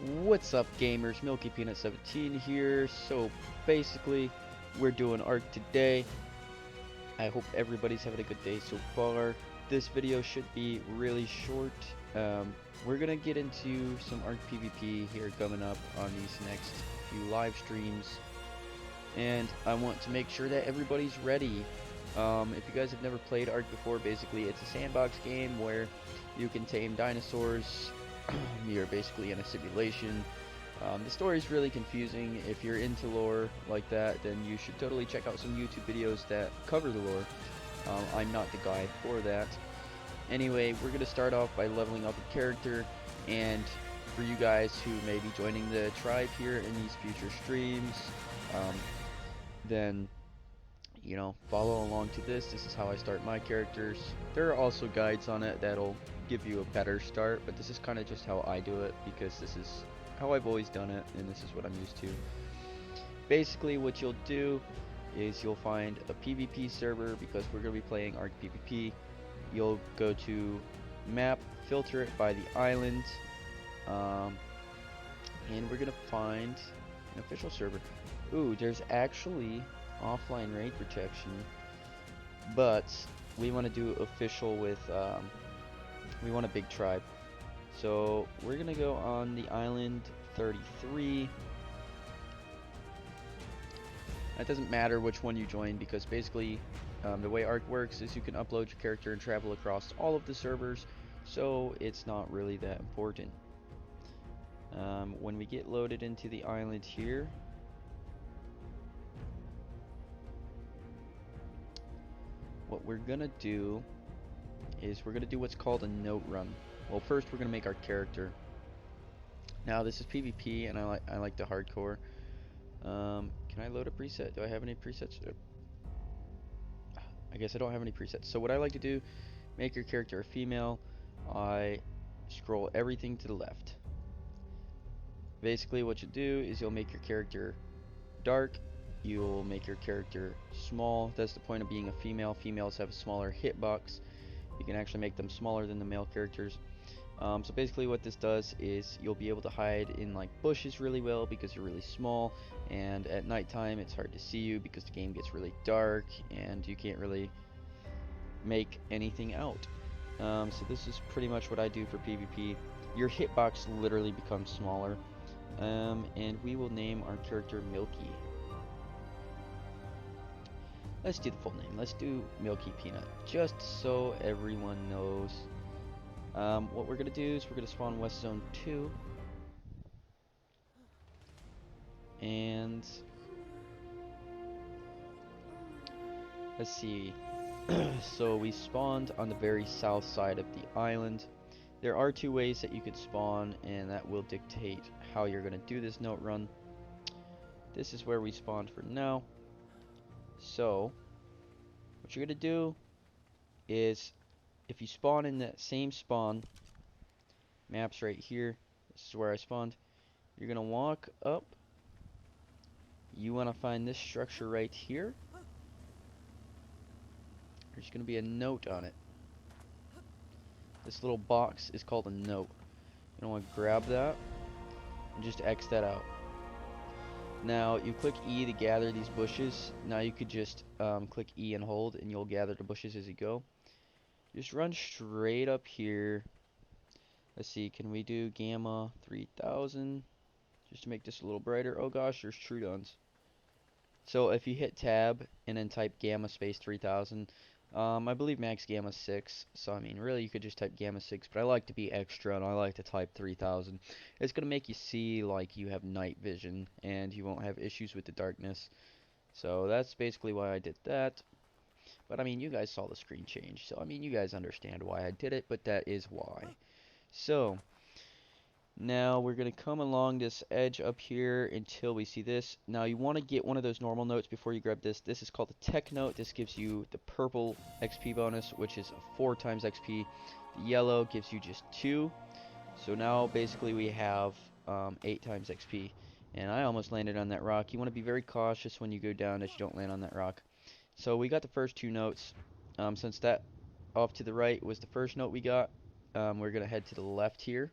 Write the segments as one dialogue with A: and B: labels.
A: What's up, gamers? Milky Peanut 17 here. So basically, we're doing Ark today. I hope everybody's having a good day so far. This video should be really short. We're gonna get into some Ark PvP here coming up on these next few live streams, and I want to make sure that everybody's ready. If you guys have never played Ark before, basically it's a sandbox game where you can tame dinosaurs. You're basically in a simulation. The story is really confusing. If you're into lore like that, then you should totally check out some YouTube videos that cover the lore. I'm not the guy for that. Anyway, we're going to start off by leveling up a character, and for you guys who may be joining the tribe here in these future streams, um, then follow along to this. This is how I start my characters. There are also guides on it that'll give you a better start, but this is kind of just how I do it because this is how I've always done it, and this is what I'm used to. Basically, what you'll do is you'll find a PvP server because we're going to be playing Ark PvP. You'll go to map, filter it by the island, and we're going to find an official server. Ooh, there's actually offline raid protection, but we want to do official with we want a big tribe, so we're gonna go on the island 33. It doesn't matter which one you join because basically the way Ark works is you can upload your character and travel across all of the servers, so it's not really that important. When we get loaded into the island here, what we're gonna do is we're gonna do what's called a note run. Well, first we're gonna make our character. Now this is PvP, and I like the hardcore. Can I load a preset? Do I have any presets? I guess I don't have any presets. So what I like to do, make your character a female. I scroll everything to the left. Basically, what you do is you'll make your character dark. You'll make your character small. That's the point of being a female. Females have a smaller hitbox. You can actually make them smaller than the male characters. So basically what this does is you'll be able to hide in like bushes really well because you're really small, and at nighttime it's hard to see you because the game gets really dark and you can't really make anything out. So this is pretty much what I do for PvP. Your hitbox literally becomes smaller, and we will name our character Milky. Let's do the full name. Let's do Milky Peanut, just so everyone knows. What we're going to do is we're going to spawn West Zone 2. And let's see. So we spawned on the very south side of the island. There are two ways that you could spawn, and that will dictate how you're going to do this note run. This is where we spawned for now. So what you're going to do is, if you spawn in that same spawn, maps right here, this is where I spawned, you're going to walk up. You want to find this structure right here. There's going to be a note on it. This little box is called a note. You want to grab that and just X that out. Now you click E to gather these bushes. Now you could just click E and hold, and you'll gather the bushes as you go. Just run straight up here. Let's see, can we do gamma 3000 just to make this a little brighter? Oh gosh, there's Trudons. So if you hit tab and then type gamma space 3000, I believe max gamma 6, so I mean really you could just type gamma 6, but I like to be extra and I like to type 3000. It's going to make you see like you have night vision and you won't have issues with the darkness. So that's basically why I did that. But I mean, you guys saw the screen change, so I mean you guys understand why I did it, but that is why. So now we're going to come along this edge up here until we see this. Now you want to get one of those normal notes before you grab this. This is called the tech note. This gives you the purple XP bonus, which is 4 times XP. The yellow gives you just 2. So now basically we have 8 times XP. And I almost landed on that rock. You want to be very cautious when you go down that you don't land on that rock. So we got the first 2 notes. Since that off to the right was the first note we got, we're going to head to the left here.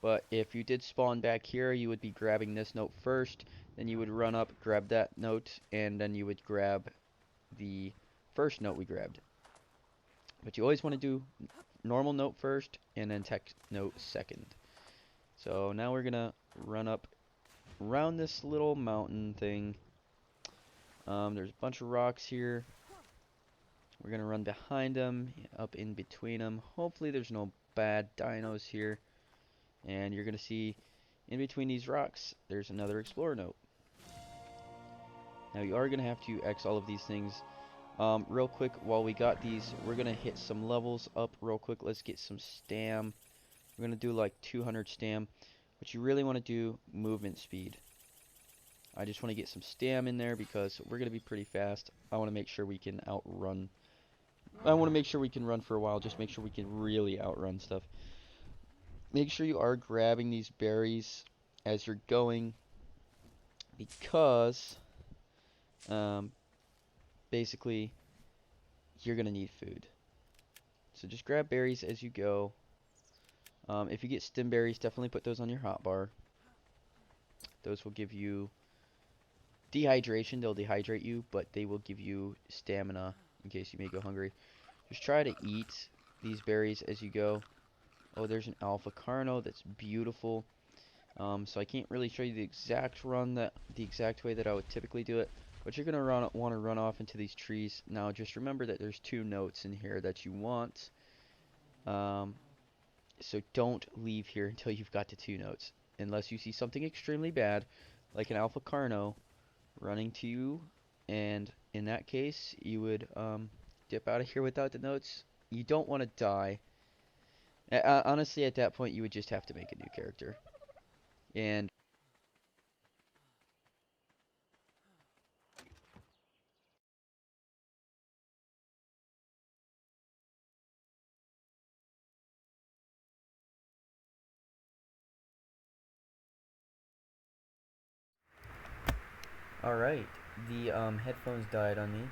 A: But if you did spawn back here, you would be grabbing this note first, then you would run up, grab that note, and then you would grab the first note we grabbed. But you always want to do normal note first, and then text note second. So now we're gonna run up around this little mountain thing. There's a bunch of rocks here. We're gonna run behind them, up in between them. Hopefully there's no bad dinos here. And you're gonna see in between these rocks, there's another explorer note. Now you are gonna have to X all of these things. Real quick, while we got these, we're gonna hit some levels up real quick. Let's get some stam. We're gonna do like 200 stam. What you really want to do, movement speed. I just want to get some stam in there because we're gonna be pretty fast. I want to make sure we can outrun. I want to make sure we can run for a while. Just make sure we can really outrun stuff. Make sure you are grabbing these berries as you're going because basically you're gonna need food. So just grab berries as you go. If you get stim berries, definitely put those on your hotbar. Those will give you dehydration. They'll dehydrate you, but they will give you stamina in case you may go hungry. Just try to eat these berries as you go. Oh, there's an alpha carno that's beautiful. So I can't really show you the exact way that I would typically do it, but you're gonna want to run off into these trees. Now, just remember that there's 2 notes in here that you want. So don't leave here until you've got to 2 notes, unless you see something extremely bad, like an alpha carno running to you, and in that case, you would dip out of here without the notes. You don't want to die. Honestly, at that point, you would just have to make a new character. And alright, the headphones died on me.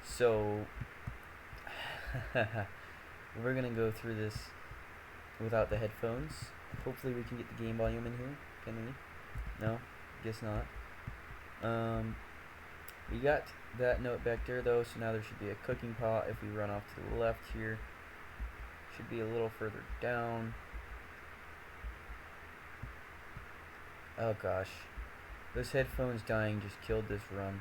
A: So we're gonna go through this without the headphones. Hopefully we can get the game volume in here. Can we? No? Guess not. We got that note back there though, so now there should be a cooking pot if we run off to the left here. Should be a little further down. Oh gosh. This headphones dying just killed this run.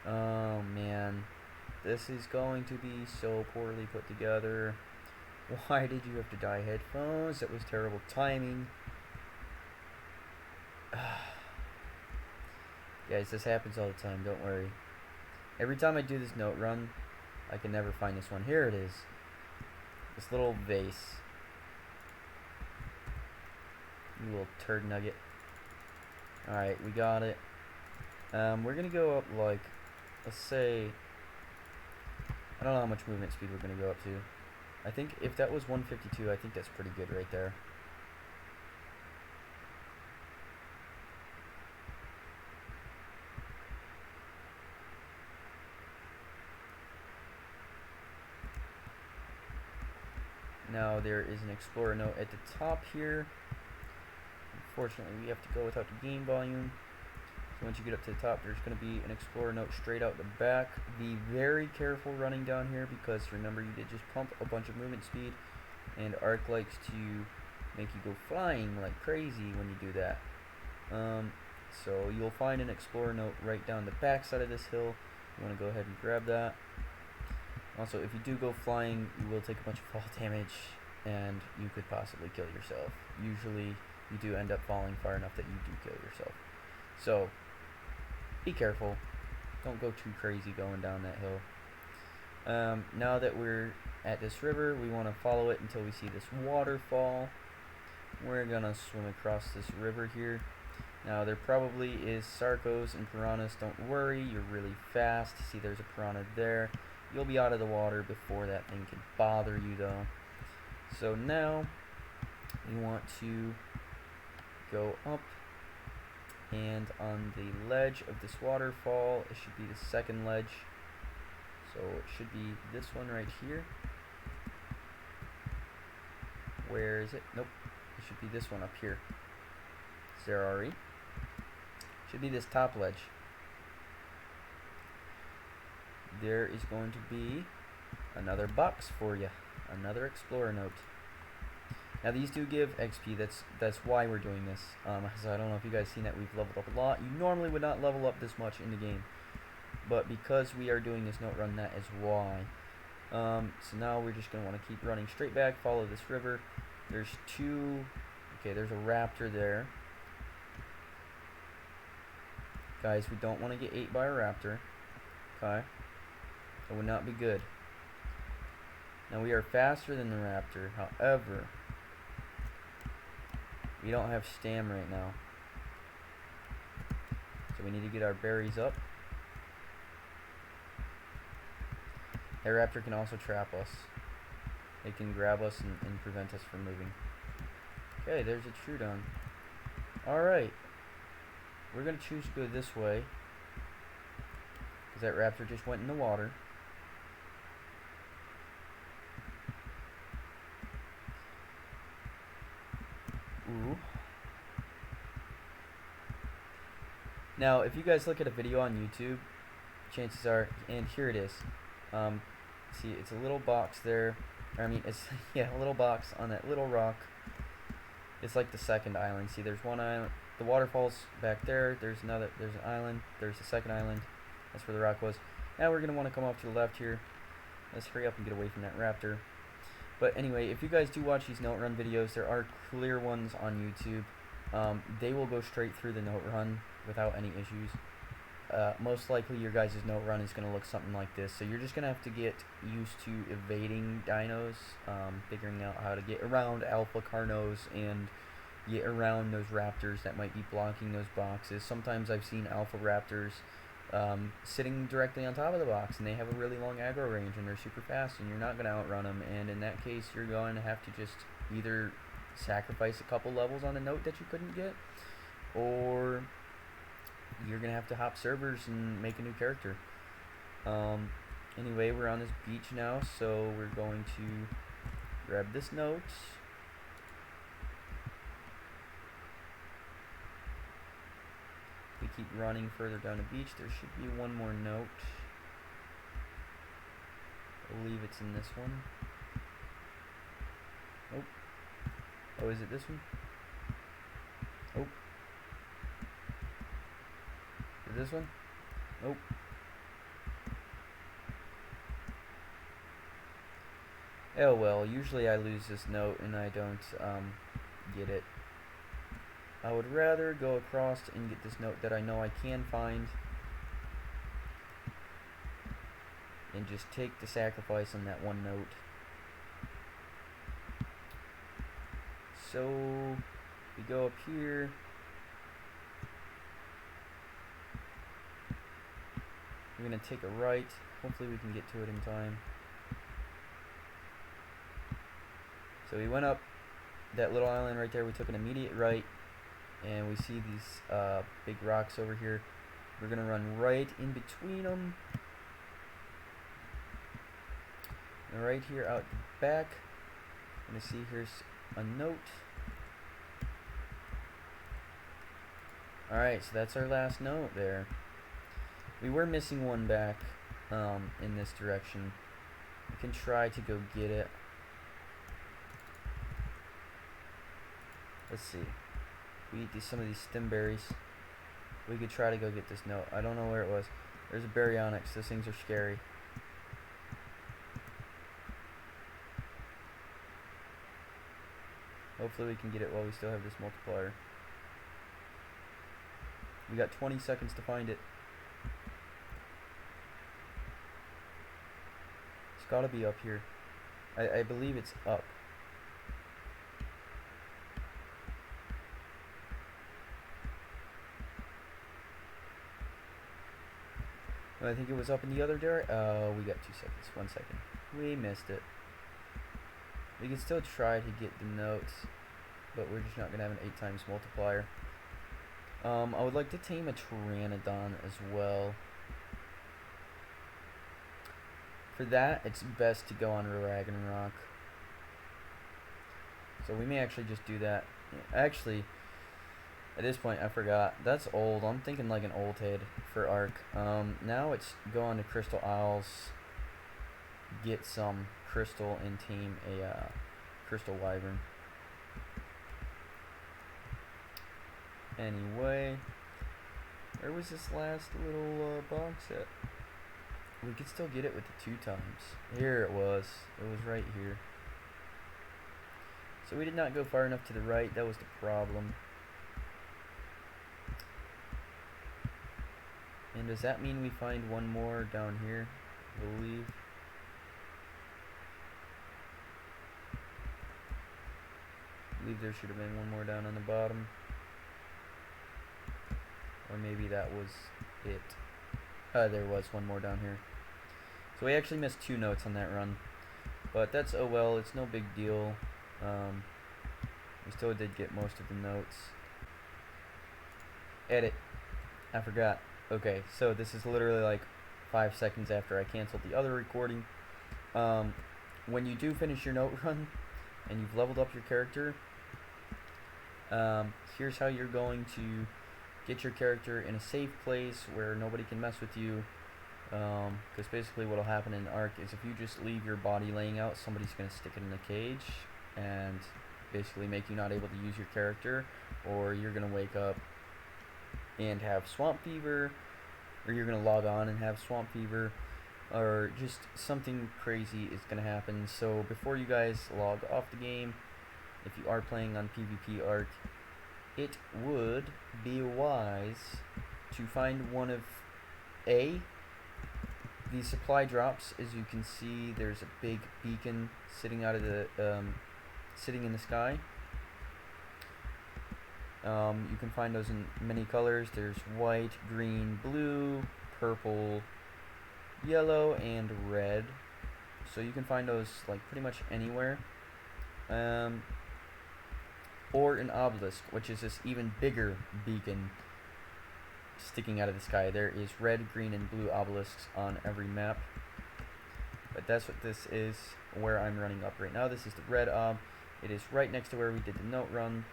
A: Oh man. This is going to be so poorly put together. Why did you have to die, headphones? That was terrible timing. Guys, this happens all the time, don't worry. Every time I do this note run, I can never find this one. Here it is. This little vase. You little turd nugget. Alright, we got it. We're gonna go up like, let's say, I don't know how much movement speed we're gonna go up to. I think if that was 152, I think that's pretty good right there. Now there is an explorer note at the top here. Unfortunately, we have to go without the game volume. So once you get up to the top, there's going to be an explorer note straight out the back. Be very careful running down here because remember you did just pump a bunch of movement speed, and Arc likes to make you go flying like crazy when you do that. So you'll find an explorer note right down the back side of this hill. You want to go ahead and grab that. Also, if you do go flying, you will take a bunch of fall damage, and you could possibly kill yourself. Usually, you do end up falling far enough that you do kill yourself. So, be careful. Don't go too crazy going down that hill. Now that we're at this river, we want to follow it until we see this waterfall. We're going to swim across this river here. Now, there probably is sarcos and piranhas. Don't worry, you're really fast. See, there's a piranha there. You'll be out of the water before that thing can bother you, though. So now, we want to go up, and on the ledge of this waterfall, it should be the second ledge. So it should be this one right here. Where is it? Nope. It should be this one up here. Zerari. Should be this top ledge. There is going to be another box for you. Another explorer note. Now these do give XP. That's why we're doing this. So I don't know if you guys seen that we've leveled up a lot. You normally would not level up this much in the game, but because we are doing this note run, that is why. So now we're just gonna want to keep running straight back. Follow this river. There's two. Okay, there's a raptor there. Guys, we don't want to get ate by a raptor. Okay, that would not be good. Now we are faster than the raptor. However, we don't have stam right now, so we need to get our berries up. That raptor can also trap us. It can grab us and prevent us from moving. Okay, there's a Trudon. Alright. We're going to choose to go this way, because that raptor just went in the water. Ooh. Now, if you guys look at a video on YouTube, chances are, and here it is. See, it's a little box there. I mean, it's yeah, a little box on that little rock. It's like the second island. See, there's one island. The waterfall's back there. There's another. There's an island. There's the second island. That's where the rock was. Now we're gonna want to come off to the left here. Let's hurry up and get away from that raptor. But anyway, if you guys do watch these note run videos, there are clear ones on YouTube. They will go straight through the note run without any issues. Most likely your guys' note run is going to look something like this. So you're just going to have to get used to evading dinos, figuring out how to get around alpha carnos and get around those raptors that might be blocking those boxes. Sometimes I've seen alpha raptors sitting directly on top of the box, and they have a really long aggro range, and they're super fast, and you're not going to outrun them. And in that case, you're going to have to just either sacrifice a couple levels on a note that you couldn't get, or you're going to have to hop servers and make a new character. Anyway, we're on this beach now, so we're going to grab this note. We keep running further down the beach. There should be one more note. I believe it's in this one. Oh. Oh, is it this one? Oh. Is it this one? Nope. Oh well, usually I lose this note and I don't get it. I would rather go across and get this note that I know I can find and just take the sacrifice on that one note. So we go up here. We're going to take a right. Hopefully we can get to it in time. So we went up that little island right there. We took an immediate right. And we see these big rocks over here. We're going to run right in between them. And right here out the back, I'm going to see here's a note. Alright, so that's our last note there. We were missing one back in this direction. We can try to go get it. Let's see. We eat some of these stem berries. We could try to go get this note. I don't know where it was. There's a baryonyx. Those things are scary. Hopefully we can get it while we still have this multiplier. We got 20 seconds to find it. It's gotta be up here. I believe it's up. I think it was up in the other direction. Oh, we got 2 seconds. 1 second. We missed it. We can still try to get the notes, but we're just not going to have an 8 times multiplier. I would like to tame a Pteranodon as well. For that, it's best to go on Ragnarok. So we may actually just do that. Actually, at this point, I forgot. That's old. I'm thinking like an old head for Ark. Now it's go on to Crystal Isles, get some crystal, and tame a crystal wyvern. Anyway, where was this last little box at? We could still get it with the 2 times. Here it was. It was right here. So we did not go far enough to the right. That was the problem. And does that mean we find one more down here? I believe. There should have been one more down on the bottom. Or maybe that was it. There was one more down here. So we actually missed 2 notes on that run. But that's oh well, it's no big deal. We still did get most of the notes. Edit. I forgot. Okay, so this is literally like 5 seconds after I canceled the other recording. When you do finish your note run and you've leveled up your character, here's how you're going to get your character in a safe place where nobody can mess with you. Because basically what will happen in Ark is if you just leave your body laying out, somebody's going to stick it in a cage and basically make you not able to use your character, or you're going to wake up and have swamp fever, or you're going to log on and have swamp fever, or just something crazy is going to happen. So before you guys log off the game, if you are playing on PvP Ark, it would be wise to find one of the supply drops. As you can see, there's a big beacon sitting out of the sitting in the sky. You can find those in many colors. There's white, green, blue, purple, yellow, and red. So you can find those like pretty much anywhere. Or an obelisk, which is this even bigger beacon sticking out of the sky. There is red, green, and blue obelisks on every map. But that's what this is, where I'm running up right now. This is the red ob. It is right next to where we did the note run,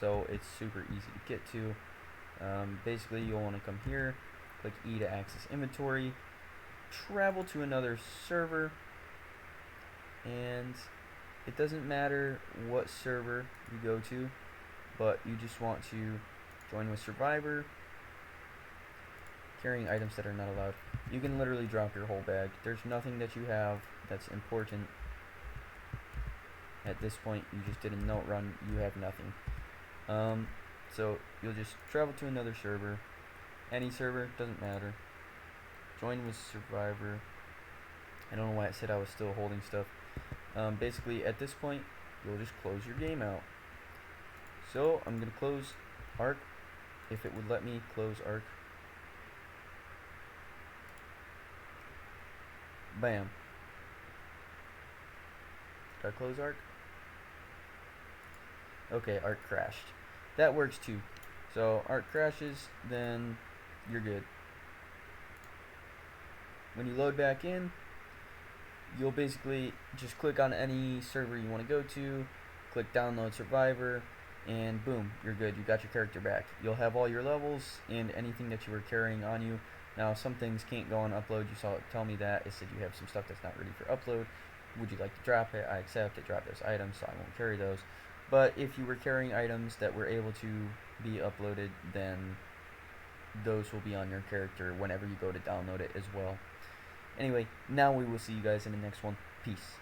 A: so it's super easy to get to. Basically, you'll want to come here, click E to access inventory, travel to another server, and it doesn't matter what server you go to, but you just want to join with Survivor, carrying items that are not allowed. You can literally drop your whole bag. There's nothing that you have that's important. At this point, you just did a note run, you have nothing. So you'll just travel to another server, any server, doesn't matter. Join with Survivor. I don't know why it said I was still holding stuff. Basically, at this point, you'll just close your game out. So, I'm going to close Ark, if it would let me close Ark. Bam. Did I close Ark? Okay, Ark crashed. That works too. So, Ark crashes, then you're good. When you load back in, you'll basically just click on any server you want to go to, click download Survivor, and boom, you're good. You got your character back. You'll have all your levels and anything that you were carrying on you. Now, some things can't go on upload. You saw it tell me that. It said you have some stuff that's not ready for upload. Would you like to drop it? I accept it. Drop those items, so I won't carry those. But if you were carrying items that were able to be uploaded, then those will be on your character whenever you go to download it as well. Anyway, now we will see you guys in the next one. Peace.